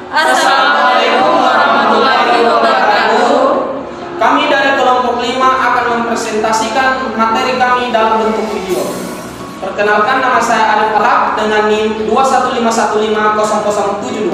Assalamualaikum warahmatullahi wabarakatuh. Kami dari kelompok 5 akan mempresentasikan materi kami dalam bentuk video. Perkenalkan, nama saya Arif Alhaq dengan NIM 215150072.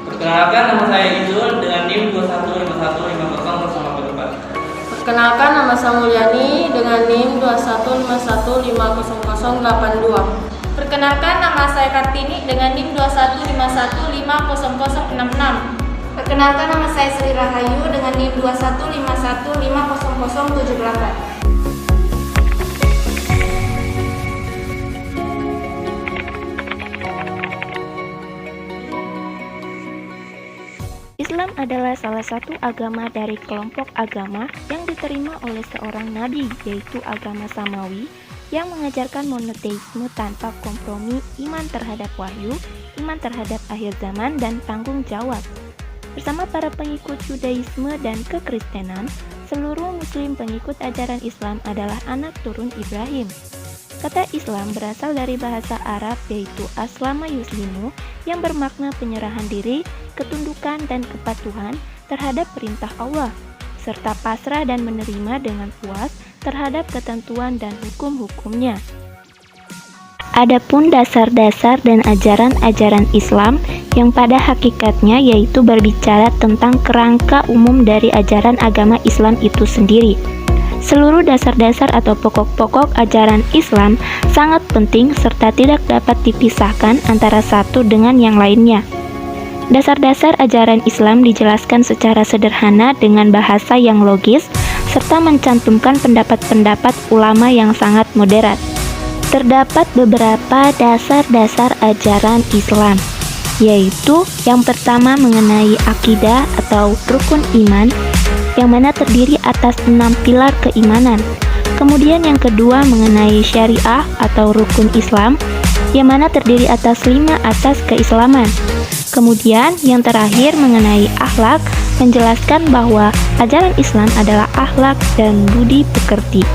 Perkenalkan, nama saya Izul dengan NIM 215150084. Perkenalkan, nama saya Mulyani dengan NIM 215150082. Perkenalkan, nama saya Kartini dengan NIM 215150066. Perkenalkan, nama saya Sri Rahayu dengan NIM 215150078. Islam adalah salah satu agama dari kelompok agama yang diterima oleh seorang nabi, yaitu agama Samawi, yang mengajarkan monoteisme tanpa kompromi, iman terhadap wahyu, iman terhadap akhir zaman, dan tanggung jawab. Bersama para pengikut Yudaisme dan kekristenan, seluruh muslim pengikut ajaran Islam adalah anak turun Ibrahim. Kata Islam berasal dari bahasa Arab yaitu aslama yuslimu, yang bermakna penyerahan diri, ketundukan dan kepatuhan terhadap perintah Allah, serta pasrah dan menerima dengan puas terhadap ketentuan dan hukum-hukumnya. Adapun dasar-dasar dan ajaran-ajaran Islam yang pada hakikatnya yaitu berbicara tentang kerangka umum dari ajaran agama Islam itu sendiri. Seluruh dasar-dasar atau pokok-pokok ajaran Islam sangat penting serta tidak dapat dipisahkan antara satu dengan yang lainnya. Dasar-dasar ajaran Islam dijelaskan secara sederhana dengan bahasa yang logis serta mencantumkan pendapat-pendapat ulama yang sangat moderat. Terdapat beberapa dasar-dasar ajaran Islam, yaitu yang pertama mengenai akidah atau rukun iman, yang mana terdiri atas 6 pilar keimanan. Kemudian yang kedua mengenai syariah atau rukun Islam, yang mana terdiri atas 5 asas keislaman. Kemudian yang terakhir mengenai akhlak, menjelaskan bahwa ajaran Islam adalah akhlak dan budi pekerti.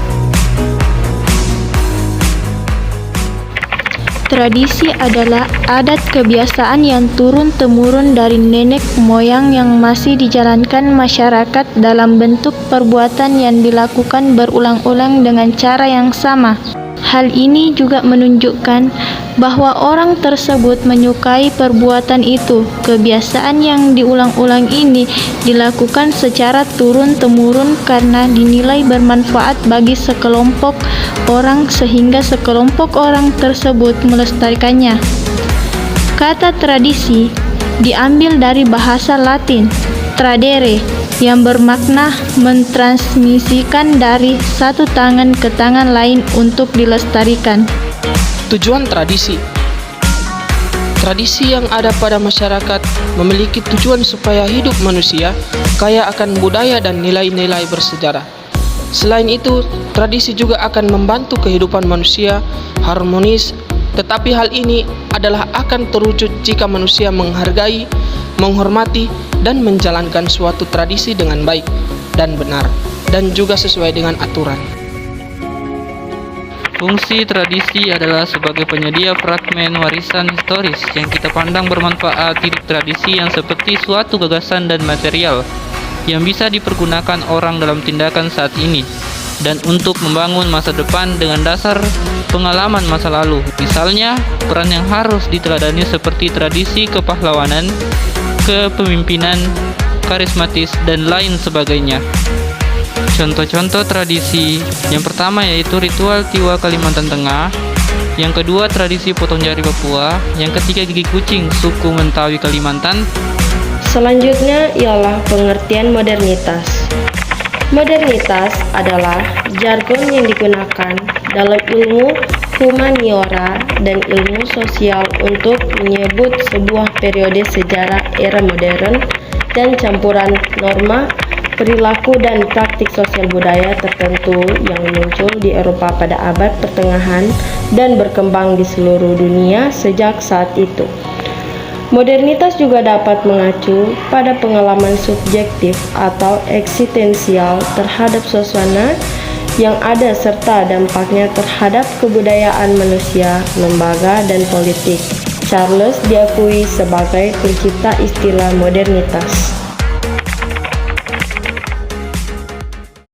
Tradisi adalah adat kebiasaan yang turun-temurun dari nenek moyang yang masih dijalankan masyarakat dalam bentuk perbuatan yang dilakukan berulang-ulang dengan cara yang sama. Hal ini juga menunjukkan bahwa orang tersebut menyukai perbuatan itu. Kebiasaan yang diulang-ulang ini dilakukan secara turun-temurun karena dinilai bermanfaat bagi sekelompok orang sehingga sekelompok orang tersebut melestarikannya. Kata tradisi diambil dari bahasa Latin tradere, yang bermakna mentransmisikan dari satu tangan ke tangan lain untuk dilestarikan. Tujuan tradisi. Tradisi yang ada pada masyarakat memiliki tujuan supaya hidup manusia kaya akan budaya dan nilai-nilai bersejarah. Selain itu, tradisi juga akan membantu kehidupan manusia harmonis, tetapi hal ini adalah akan terwujud jika manusia menghargai, menghormati, dan menjalankan suatu tradisi dengan baik dan benar, dan juga sesuai dengan aturan. Fungsi tradisi adalah sebagai penyedia fragmen warisan historis yang kita pandang bermanfaat. Hidup tradisi yang seperti suatu gagasan dan material yang bisa dipergunakan orang dalam tindakan saat ini dan untuk membangun masa depan dengan dasar pengalaman masa lalu. Misalnya, peran yang harus diteladani seperti tradisi kepahlawanan, kepemimpinan, karismatis, dan lain sebagainya. Contoh-contoh tradisi yang pertama yaitu ritual Tiwa Kalimantan Tengah, yang kedua tradisi potong jari Papua, yang ketiga gigi kucing suku Mentawi Kalimantan. Selanjutnya ialah pengertian modernitas. Modernitas adalah jargon yang digunakan dalam ilmu humaniora dan ilmu sosial untuk menyebut sebuah periode sejarah era modern dan campuran norma, perilaku dan praktik sosial budaya tertentu yang muncul di Eropa pada abad pertengahan dan berkembang di seluruh dunia sejak saat itu. Modernitas juga dapat mengacu pada pengalaman subjektif atau eksistensial terhadap suasana yang ada serta dampaknya terhadap kebudayaan manusia, lembaga, dan politik. Charles diakui sebagai pencipta istilah modernitas.